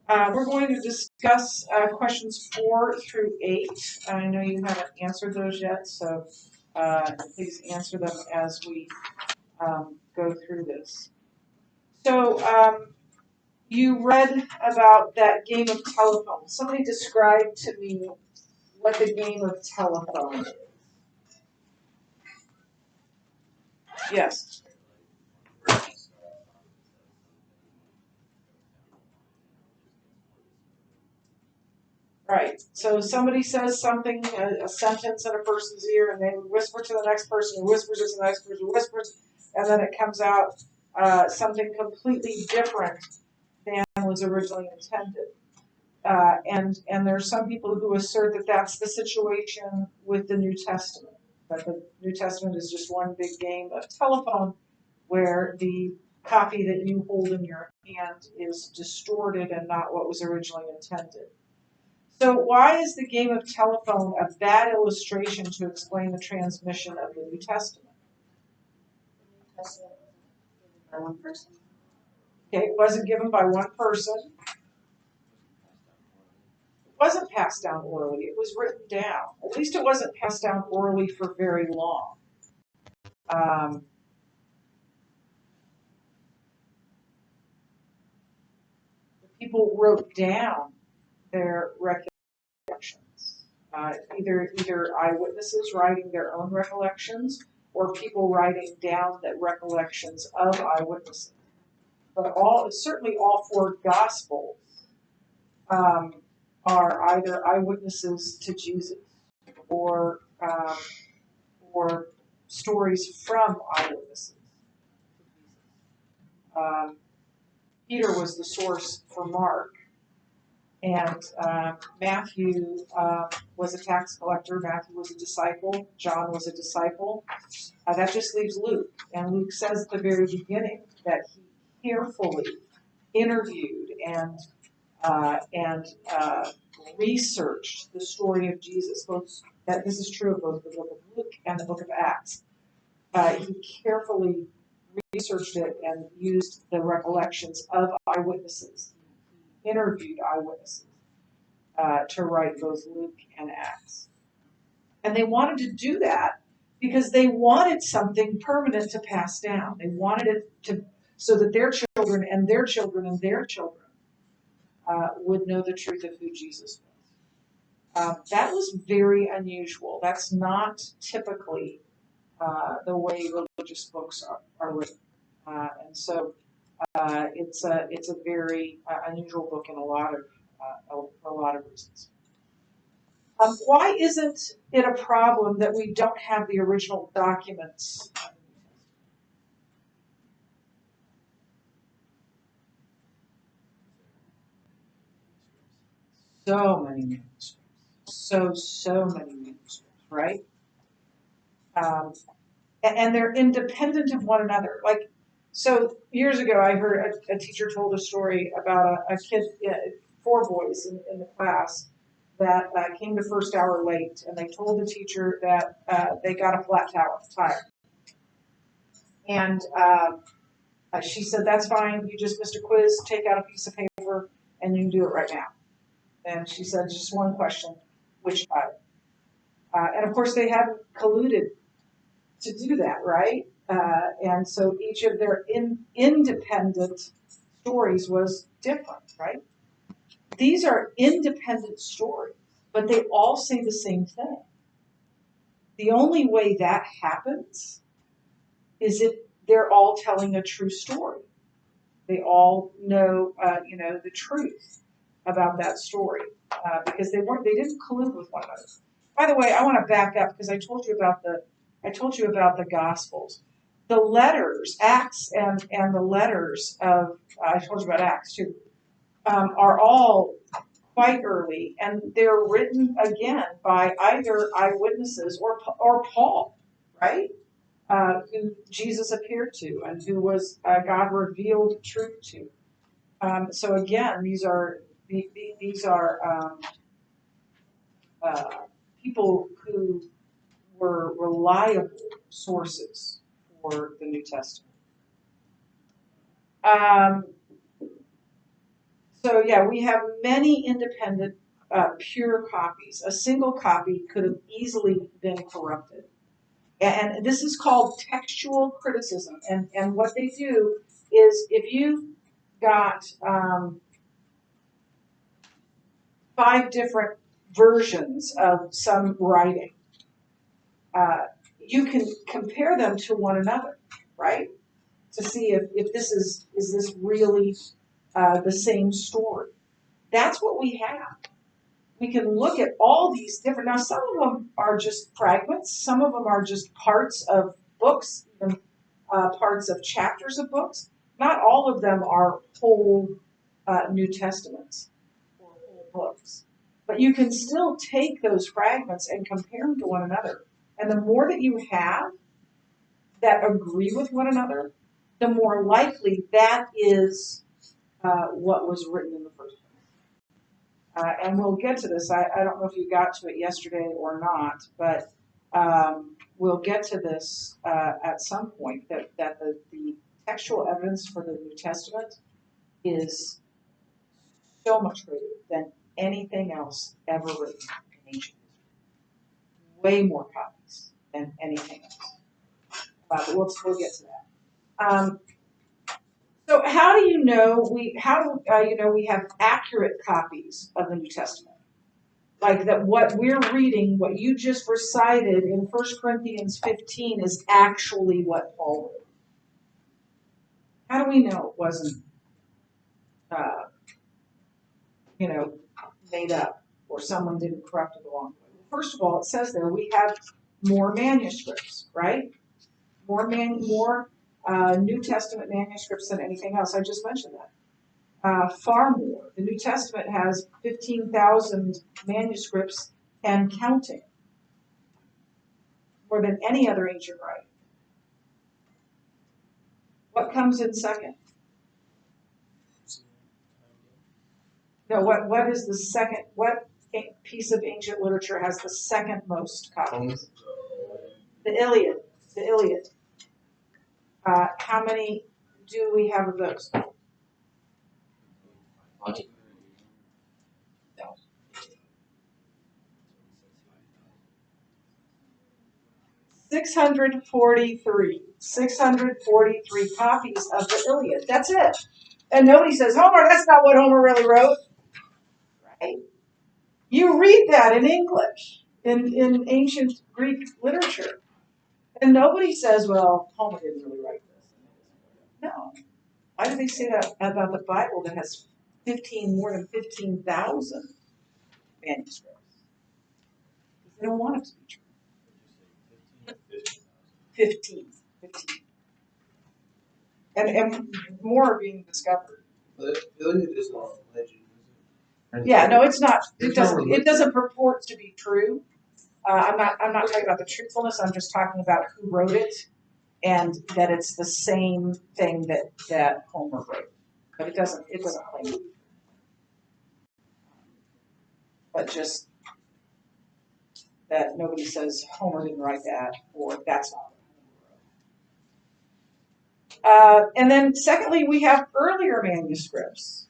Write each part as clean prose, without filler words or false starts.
We're going to discuss questions 4 through 8. I know you haven't answered those yet, so please answer them as we go through this. So you read about that game of telephone. Somebody describe to me what the game of telephone is. Yes. Right. So somebody says something, a sentence in a person's ear, and they whisper to the next person, who whispers to the next person, who whispers, and then it comes out something completely different than was originally intended. And there's some people who assert that that's the situation with the New Testament, that the New Testament is just one big game of telephone where the copy that you hold in your hand is distorted and not what was originally intended. So why is the game of telephone a bad illustration to explain the transmission of the New Testament? By one person. Okay, it wasn't given by one person. It wasn't passed down orally. It was written down. At least it wasn't passed down orally for very long. People wrote down their recollections. Either eyewitnesses writing their own recollections or people writing down the recollections of eyewitnesses. But certainly all 4 Gospels are either eyewitnesses to Jesus or stories from eyewitnesses. Peter was the source for Mark, and Matthew was a tax collector. Matthew was a disciple. John was a disciple. That just leaves Luke, and Luke says at the very beginning that he carefully interviewed and researched the story of Jesus. That this is true of both the book of Luke and the book of Acts. He carefully researched it and used the recollections of eyewitnesses. He interviewed eyewitnesses to write both Luke and Acts. And they wanted to do that because they wanted something permanent to pass down. They wanted it to so that their children and their children and their children would know the truth of who Jesus was. That was very unusual. That's not typically the way religious books are written. And so it's a very unusual book in a lot of reasons. Why isn't it a problem that we don't have the original documents? So many manuscripts. So many manuscripts, right? And they're independent of one another. Like, so years ago, I heard a teacher told a story about a kid, 4 boys in the class that came to first hour late, and they told the teacher that they got a flat tire. And she said, "That's fine. You just missed a quiz. Take out a piece of paper, and you can do it right now." And she said, "Just one question: which tire?" And of course, they hadn't colluded to do that, right? And so each of their independent stories was different, right? These are independent stories, but they all say the same thing. The only way that happens is if they're all telling a true story. They all know, the truth about that story because they didn't collude with one another. By the way, I want to back up because I told you about the Gospels. The letters, Acts and the letters of, I told you about Acts too, are all quite early, and they're written again by either eyewitnesses or Paul, right? Who Jesus appeared to and who was God revealed truth to. So again, these are people who were reliable sources for the New Testament. So yeah, we have many independent, pure copies. A single copy could have easily been corrupted. And this is called textual criticism. And what they do is if you've got 5 different versions of some writing, you can compare them to one another, right? To see if this is this really the same story. That's what we have. We can look at all these different, now some of them are just fragments, some of them are just parts of books, even parts of chapters of books. Not all of them are whole New Testaments or whole books. But you can still take those fragments and compare them to one another. And the more that you have that agree with one another, the more likely that is what was written in the first place. And we'll get to this. I don't know if you got to it yesterday or not, but we'll get to this at some point, that the textual evidence for the New Testament is so much greater than anything else ever written in ancient history. Way more copies than anything else. But we'll get to that. So how do you know we have accurate copies of the New Testament? Like that what we're reading, what you just recited in 1 Corinthians 15 is actually what Paul wrote. How do we know it wasn't, made up or someone didn't corrupt it along the way? Well, first of all, it says there we have more manuscripts, right? More New Testament manuscripts than anything else. I just mentioned that. Far more. The New Testament has 15,000 manuscripts and counting, more than any other ancient writing. What comes in second? No, what is the second? What piece of ancient literature has the second most copies? The Iliad. The Iliad. How many do we have of those? 643. 643 copies of the Iliad. That's it. And nobody says, Homer, that's not what Homer really wrote. Right? You read that in English, in ancient Greek literature. And nobody says, well, Homer didn't really write this. No. Why do they say that about the Bible that has more than 15,000 manuscripts? Because they don't want it to be true. 15. And more are being discovered. The Iliad is not legend, is it? Yeah, no, it's not. It doesn't purport to be true. I'm not talking about the truthfulness. I'm just talking about who wrote it, and that it's the same thing that Homer wrote. But it doesn't claim to be. But just that nobody says Homer didn't write that, or that's not. And then secondly, we have earlier manuscripts.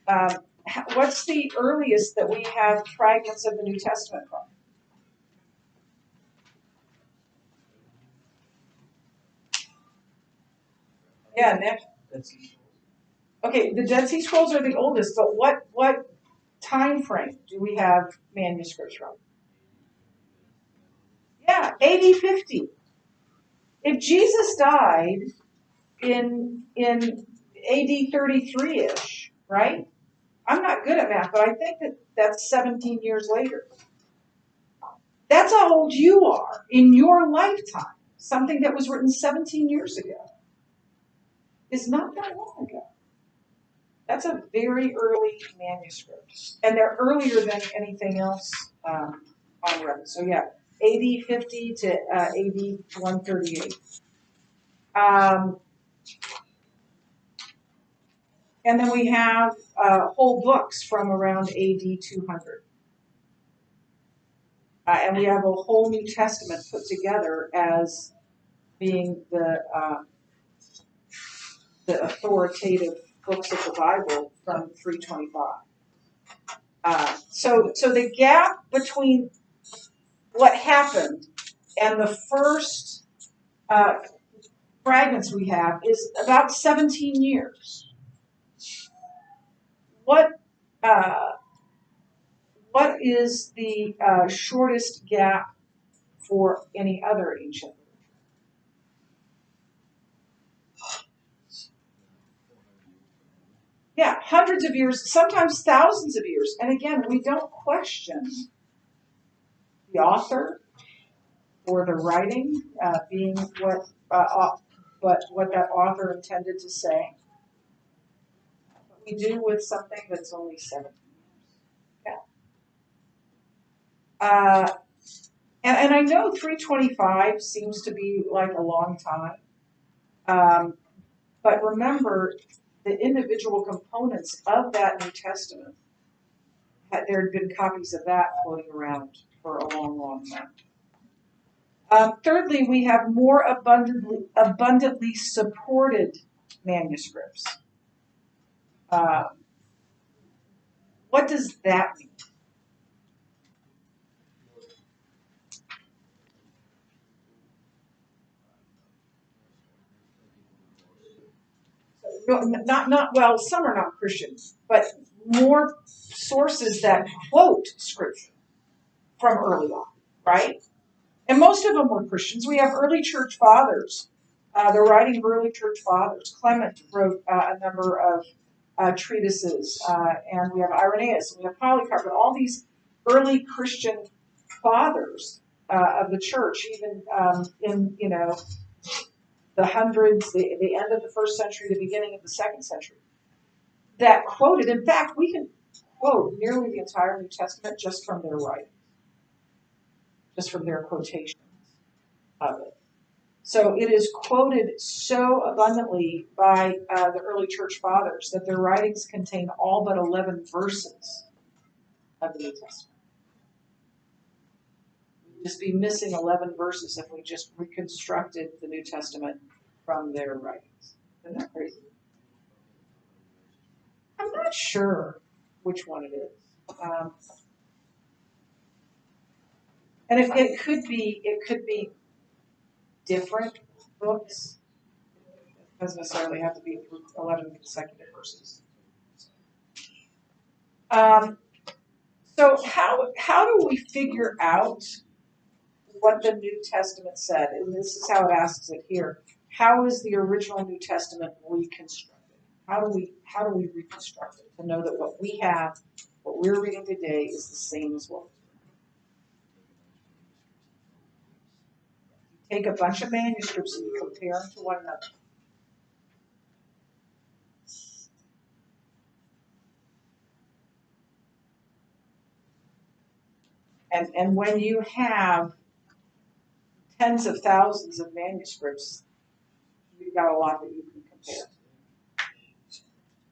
What's the earliest that we have fragments of the New Testament from? Yeah, Nick. Okay, the Dead Sea Scrolls are the oldest, but what time frame do we have manuscripts from? Yeah, AD 50. If Jesus died in AD 33-ish, right? I'm not good at math, but I think that's 17 years later. That's how old you are in your lifetime. Something that was written 17 years ago is not that long ago. That's a very early manuscript. And they're earlier than anything else on record. So yeah, AD 50 to AD 138. And then we have whole books from around AD 200. And we have a whole New Testament put together as being the authoritative books of the Bible from 325. So the gap between what happened and the first fragments we have is about 17 years. What is the shortest gap for any other ancient literature? Yeah, hundreds of years, sometimes thousands of years. And again, we don't question the author or the writing being what that author intended to say. But we do with something that's only 7. Yeah. And I know 325 seems to be like a long time. But remember, the individual components of that New Testament, there had been copies of that floating around for a long, long time. Thirdly, we have more abundantly supported manuscripts. What does that mean? Not well, some are not Christian, but more sources that quote scripture from early on, right? And most of them were Christians. We have early church fathers. The writing of early church fathers. Clement wrote a number of treatises, and we have Irenaeus, and we have Polycarp, but all these early Christian fathers of the church, even in the hundreds, the end of the first century, the beginning of the second century, that quoted. In fact, we can quote nearly the entire New Testament just from their writing, just from their quotations of it. So it is quoted so abundantly by the early church fathers that their writings contain all but 11 verses of the New Testament. We'd just be missing 11 verses if we just reconstructed the New Testament from their writings. Isn't that crazy? I'm not sure which one it is. And it could be different books. It doesn't necessarily have to be 11 consecutive verses. So how do we figure out what the New Testament said? And this is how it asks it here. How is the original New Testament reconstructed? How do we reconstruct it to know that what we have, what we're reading today, is the same as what was written? You take a bunch of manuscripts and you compare them to one another. And when you have tens of thousands of manuscripts, you've got a lot that you can compare.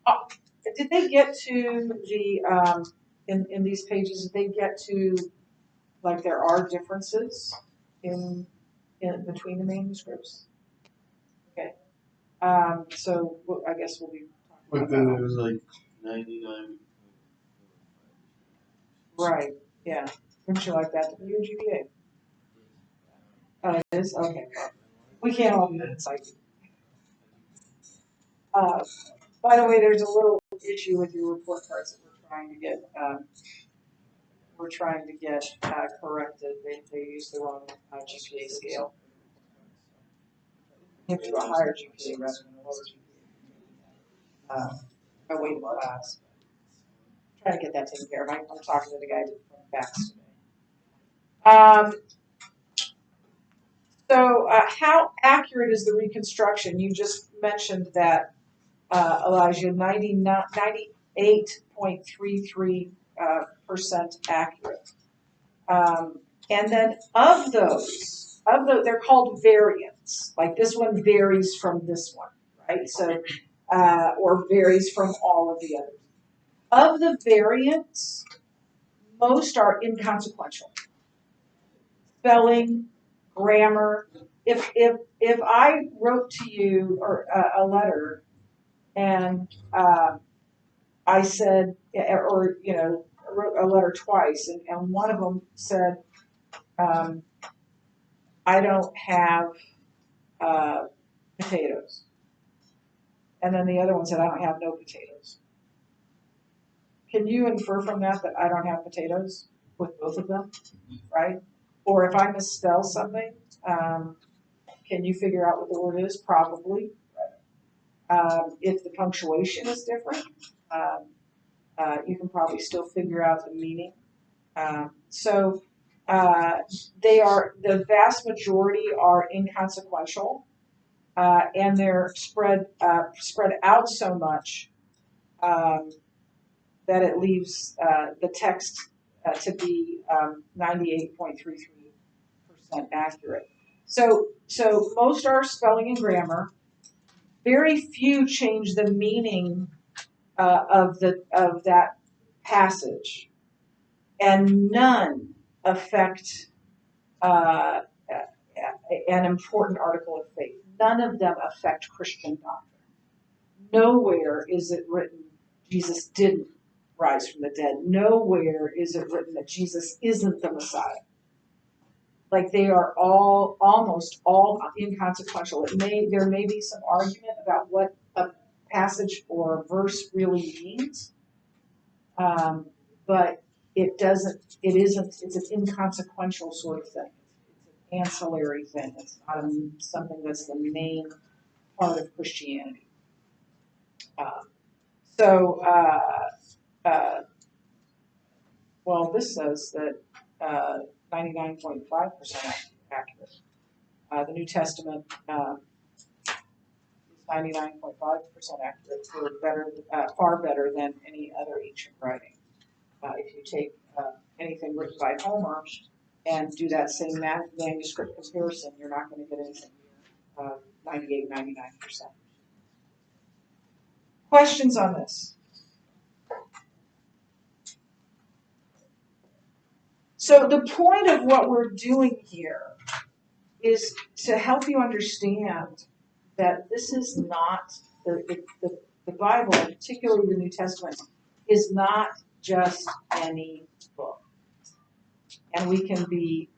Oh, did they get to the in these pages? Did they get to like there are differences in between the manuscripts? Okay. So I guess we'll be talking But about then that. it was like 99. Right. Yeah. Wouldn't you like that to be your GPA? Oh, it is? Okay. We can't all be insight. By the way, there's a little issue with your report cards that we're trying to get. Corrected. They used the wrong GPA scale. Give you a higher GPA rather than a lower GPA. I wait in class. Trying to get that taken care of. I'm talking to the guy from Bax today. So how accurate is the reconstruction? You just mentioned that, Elijah, 98.33% accurate. And then of those, they're called variants. Like this one varies from this one, right? So, or varies from all of the others. Of the variants, most are inconsequential. Spelling, grammar. If I wrote to you or a letter and I said, or wrote a letter twice, and one of them said, I don't have potatoes. And then the other one said, I don't have no potatoes. Can you infer from that I don't have potatoes with both of them, right? Or if I misspell something, can you figure out what the word is? Probably. If the punctuation is different, you can probably still figure out the meaning. The vast majority are inconsequential, and they're spread out so much that it leaves the text to be 98.33% accurate. So most are spelling and grammar. Very few change the meaning of that passage, and none affect an important article of faith. None of them affect Christian doctrine. Nowhere is it written Jesus didn't rise from the dead. Nowhere is it written that Jesus isn't the Messiah. Like, they are almost all inconsequential. There may be some argument about what a passage or a verse really means, but it's an inconsequential sort of thing. It's an ancillary thing. It's not something that's the main part of Christianity. Well, this says that 99.5% accurate. The New Testament is 99.5% accurate, far better than any other ancient writing. If you take anything written by Homer and do that same manuscript comparison, you're not going to get anything near 98, 99%. Questions on this? So the point of what we're doing here is to help you understand that this is not, the Bible, particularly the New Testament, is not just any book. And we can be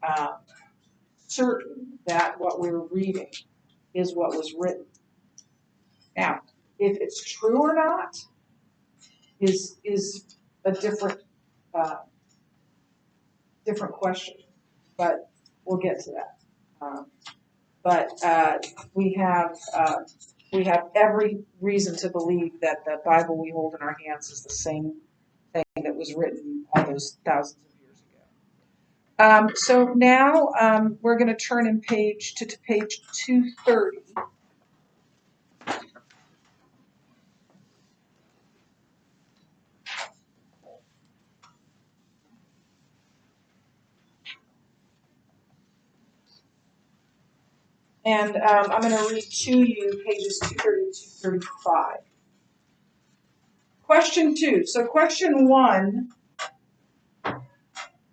certain that what we're reading is what was written. Now, if it's true or not is a different question, but we'll get to that. We have every reason to believe that the Bible we hold in our hands is the same thing that was written all those thousands of years ago. So now we're going to turn in page 230. And I'm going to read to you pages 230 to 235. Question 2. So question 1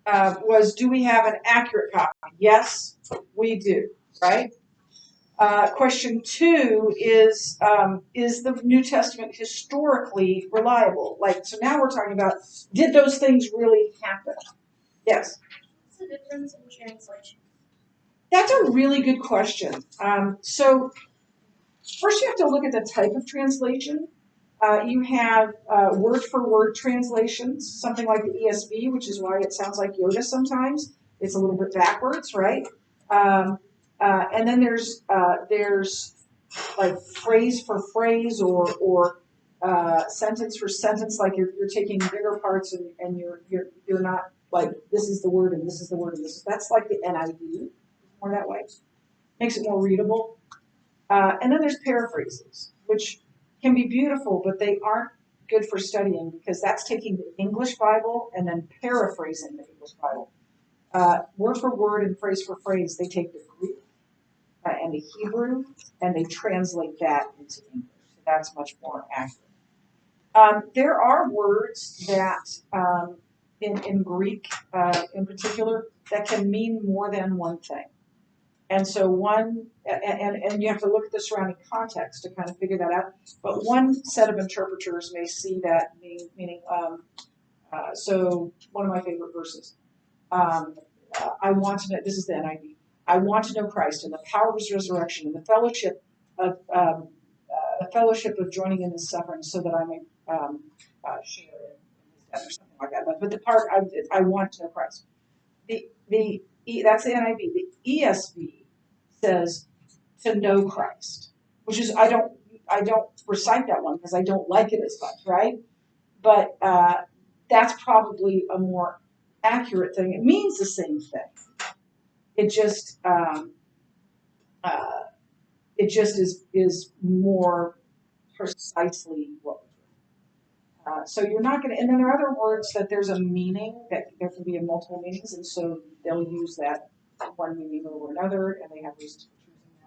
was, do we have an accurate copy? Yes, we do, right? Question 2 is the New Testament historically reliable? So now we're talking about, did those things really happen? Yes? What's the difference in translation? That's a really good question. So first you have to look at the type of translation. You have word-for-word translations, something like the ESV, which is why it sounds like Yoda sometimes. It's a little bit backwards, right? And then there's like phrase for phrase or sentence for sentence, like you're taking bigger parts and you're not like, this is the word and this is the word and this is, that's like the NIV, more that way. Makes it more readable. And then there's paraphrases, which can be beautiful, but they aren't good for studying because that's taking the English Bible and then paraphrasing the English Bible. Word for word and phrase for phrase, they take the Greek and the Hebrew and they translate that into English. So that's much more accurate. There are words that in Greek in particular that can mean more than one thing. And so and you have to look at the surrounding context to kind of figure that out. But one set of interpreters may see that meaning So one of my favorite verses. I want to know, this is the NIV. I want to know Christ and the power of his resurrection and the fellowship of joining in his suffering so that I may share in his death or something like that. But the part I want to know Christ. That's the NIV. The ESV says to know Christ, which is I don't recite that one because I don't like it as much, right? But that's probably a more accurate thing. It means the same thing. It just is more precisely what. So you're not going to, and then there are other words that there's a meaning that there can be in multiple meanings, and so they'll use that one meaning over another, and they have reasons for choosing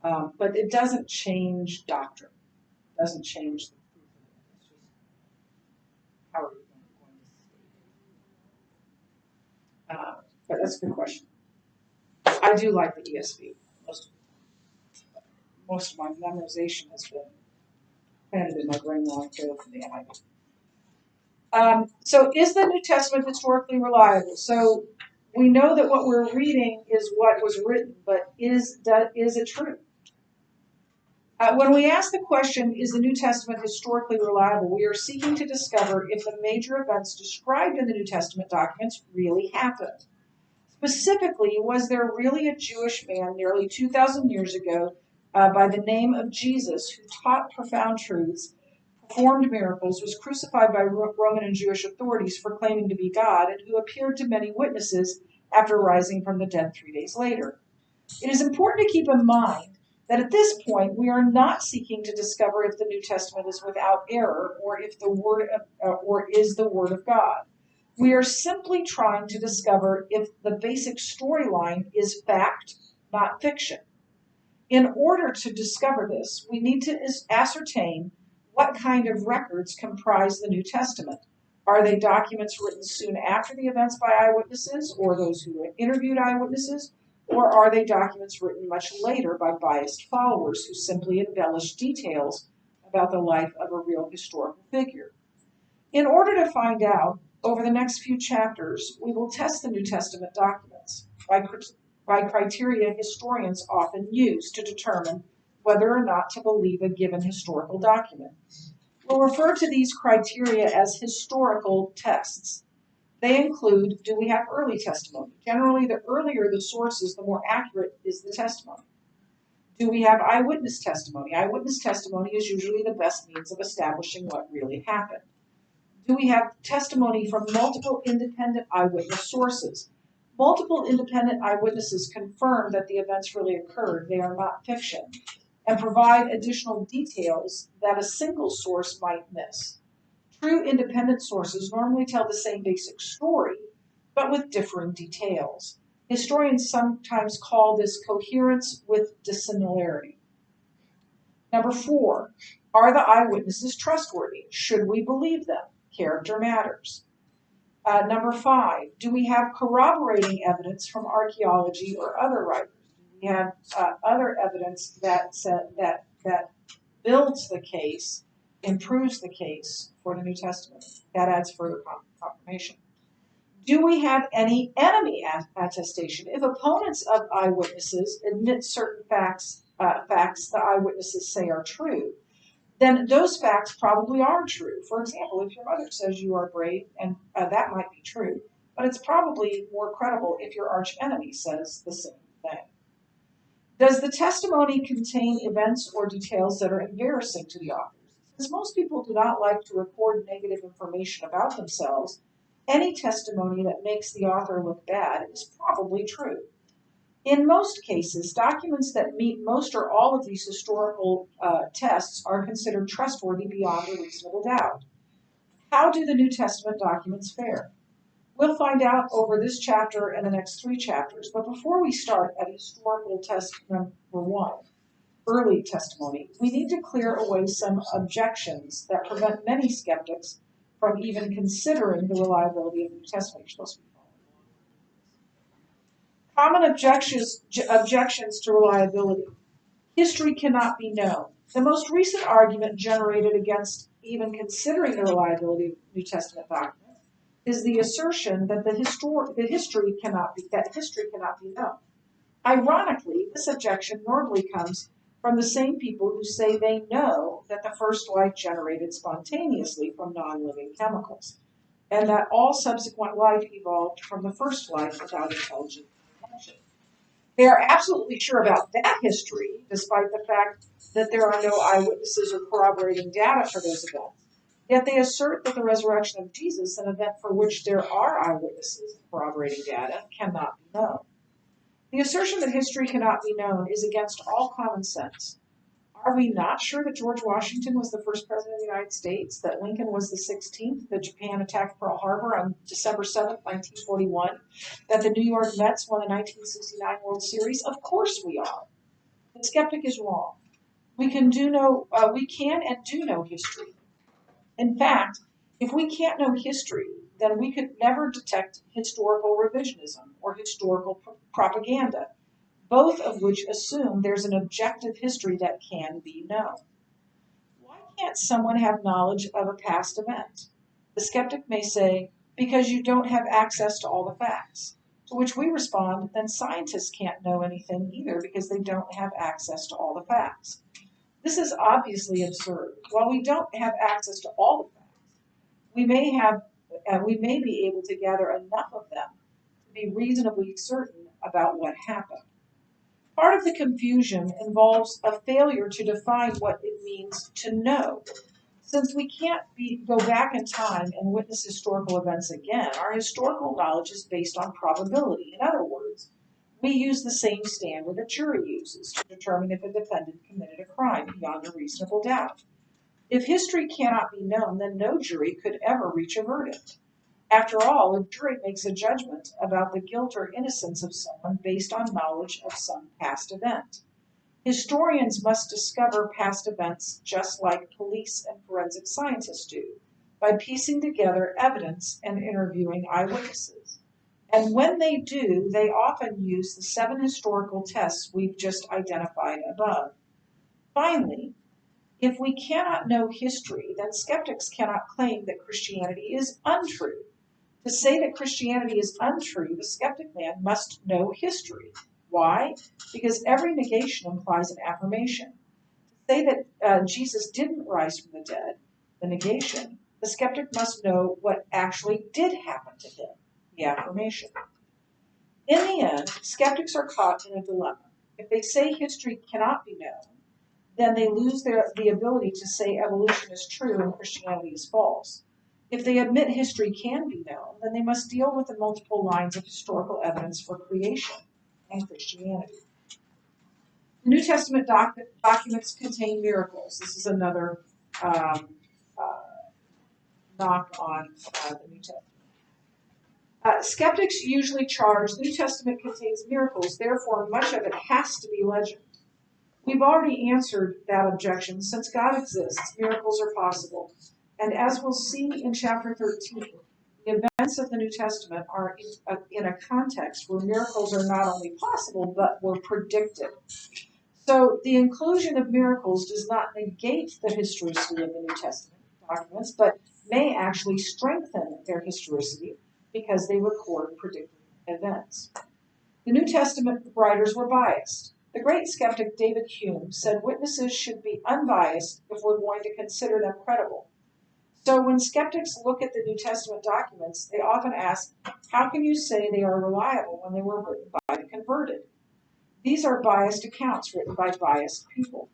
that. But it doesn't change doctrine. It doesn't change the proof of it. It's just how are you going to state it. But that's a good question. I do like the ESV. Most of my memorization has been kind of in my brain while I go from the NIV. So is the New Testament historically reliable? So we know that what we're reading is what was written, but is it true? When we ask the question, is the New Testament historically reliable, we are seeking to discover if the major events described in the New Testament documents really happened. Specifically, was there really a Jewish man nearly 2,000 years ago by the name of Jesus who taught profound truths, performed miracles, was crucified by Roman and Jewish authorities for claiming to be God, and who appeared to many witnesses after rising from the dead 3 days later? It is important to keep in mind that at this point we are not seeking to discover if the New Testament is without error or if is the Word of God. We are simply trying to discover if the basic storyline is fact, not fiction. In order to discover this, we need to ascertain what kind of records comprise the New Testament. Are they documents written soon after the events by eyewitnesses or those who interviewed eyewitnesses? Or are they documents written much later by biased followers who simply embellish details about the life of a real historical figure? In order to find out, over the next few chapters, we will test the New Testament documents by criteria historians often use to determine whether or not to believe a given historical document. We'll refer to these criteria as historical tests. They include, do we have early testimony? Generally, the earlier the sources, the more accurate is the testimony. Do we have eyewitness testimony? Eyewitness testimony is usually the best means of establishing what really happened. Do we have testimony from multiple independent eyewitness sources? Multiple independent eyewitnesses confirm that the events really occurred. They are not fiction, and provide additional details that a single source might miss. True independent sources normally tell the same basic story, but with differing details. Historians sometimes call this coherence with dissimilarity. Number 4, are the eyewitnesses trustworthy? Should we believe them? Character matters. Number 5, do we have corroborating evidence from archaeology or other writers? Do we have other evidence that builds the case, improves the case for the New Testament? That adds further confirmation. Do we have any enemy attestation? If opponents of eyewitnesses admit certain facts the eyewitnesses say are true, then those facts probably are true. For example, if your mother says you are brave, and that might be true, but it's probably more credible if your arch enemy says the same thing. Does the testimony contain events or details that are embarrassing to the authors? Since most people do not like to record negative information about themselves, any testimony that makes the author look bad is probably true. In most cases, documents that meet most or all of these historical tests are considered trustworthy beyond a reasonable doubt. How do the New Testament documents fare? We'll find out over this chapter and the next 3 chapters, but before we start at historical test number 1, early testimony, we need to clear away some objections that prevent many skeptics from even considering the reliability of the New Testament. You're supposed to be following. Common objections to reliability. History cannot be known. The most recent argument generated against even considering the reliability of New Testament documents is the assertion that history cannot be known. Ironically, this objection normally comes from the same people who say they know that the first life generated spontaneously from non-living chemicals, and that all subsequent life evolved from the first life without intelligent intention. They are absolutely sure about that history, despite the fact that there are no eyewitnesses or corroborating data for those events. Yet they assert that the resurrection of Jesus, an event for which there are eyewitnesses and corroborating data, cannot be known. The assertion that history cannot be known is against all common sense. Are we not sure that George Washington was the first president of the United States, that Lincoln was the 16th, that Japan attacked Pearl Harbor on December 7th, 1941, that the New York Mets won the 1969 World Series? Of course we are. The skeptic is wrong. We can and do know history. In fact, if we can't know history, then we could never detect historical revisionism or historical propaganda, both of which assume there's an objective history that can be known. Why can't someone have knowledge of a past event? The skeptic may say, because you don't have access to all the facts. To which we respond, then scientists can't know anything either because they don't have access to all the facts. This is obviously absurd. While we don't have access to all the facts, we may be able to gather enough of them to be reasonably certain about what happened. Part of the confusion involves a failure to define what it means to know. Since we can't go back in time and witness historical events again, our historical knowledge is based on probability. In other words, we use the same standard a jury uses to determine if a defendant committed a crime beyond a reasonable doubt. If history cannot be known, then no jury could ever reach a verdict. After all, a jury makes a judgment about the guilt or innocence of someone based on knowledge of some past event. Historians must discover past events just like police and forensic scientists do, by piecing together evidence and interviewing eyewitnesses. And when they do, they often use the 7 historical tests we've just identified above. Finally, if we cannot know history, then skeptics cannot claim that Christianity is untrue. To say that Christianity is untrue, the skeptic man must know history. Why? Because every negation implies an affirmation. To say that Jesus didn't rise from the dead, the negation, the skeptic must know what actually did happen to him, the affirmation. In the end, skeptics are caught in a dilemma. If they say history cannot be known, then they lose the ability to say evolution is true and Christianity is false. If they admit history can be known, then they must deal with the multiple lines of historical evidence for creation and Christianity. The New Testament documents contain miracles. This is another knock on the New Testament. Skeptics usually charge the New Testament contains miracles, therefore much of it has to be legend. We've already answered that objection. Since God exists, miracles are possible. And as we'll see in chapter 13, the events of the New Testament are in a context where miracles are not only possible, but were predicted. So the inclusion of miracles does not negate the historicity of the New Testament documents, but may actually strengthen their historicity because they record predicted events. The New Testament writers were biased. The great skeptic David Hume said witnesses should be unbiased if we're going to consider them credible. So when skeptics look at the New Testament documents, they often ask, how can you say they are reliable when they were written by the converted? These are biased accounts written by biased people.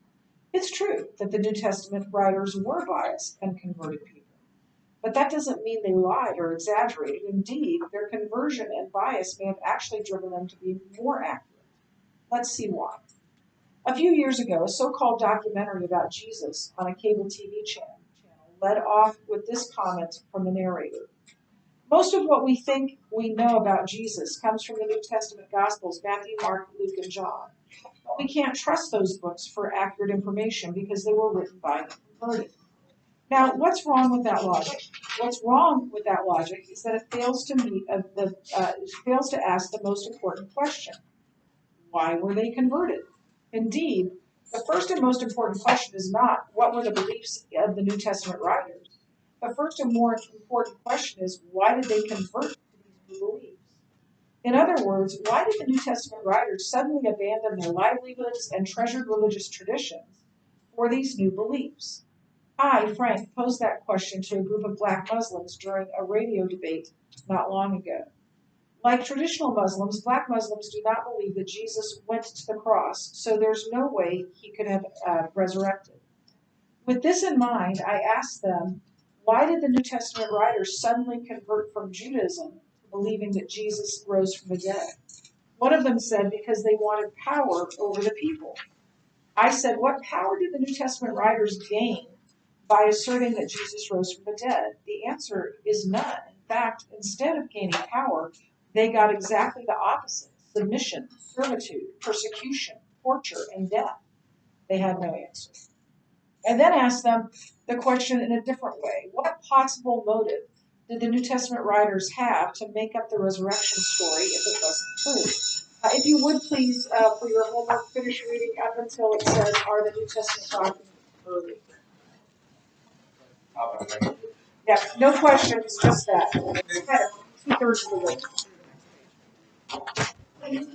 It's true that the New Testament writers were biased and converted people, but that doesn't mean they lied or exaggerated. Indeed, their conversion and bias may have actually driven them to be more accurate. Let's see why. A few years ago, a so-called documentary about Jesus on a cable TV channel led off with this comment from the narrator. Most of what we think we know about Jesus comes from the New Testament Gospels, Matthew, Mark, Luke, and John. But we can't trust those books for accurate information because they were written by the converted. Now, what's wrong with that logic? What's wrong with that logic is that it fails to ask the most important question. Why were they converted? Indeed, the first and most important question is not what were the beliefs of the New Testament writers, the first and more important question is, why did they convert to these new beliefs? In other words, why did the New Testament writers suddenly abandon their livelihoods and treasured religious traditions for these new beliefs? I, Frank, posed that question to a group of black Muslims during a radio debate not long ago. Like traditional Muslims, black Muslims do not believe that Jesus went to the cross, so there's no way he could have resurrected. With this in mind, I asked them, why did the New Testament writers suddenly convert from Judaism to believing that Jesus rose from the dead? One of them said, because they wanted power over the people. I said, what power did the New Testament writers gain by asserting that Jesus rose from the dead? The answer is none. In fact, instead of gaining power, they got exactly the opposite: submission, servitude, persecution, torture, and death. They had no answer. I then asked them the question in a different way. What possible motive did the New Testament writers have to make up the resurrection story if it wasn't true? If you would please, for your homework, finish reading up until it says, are the New Testament documents early? Yeah, no questions, just that. Kind of 2/3 of the way.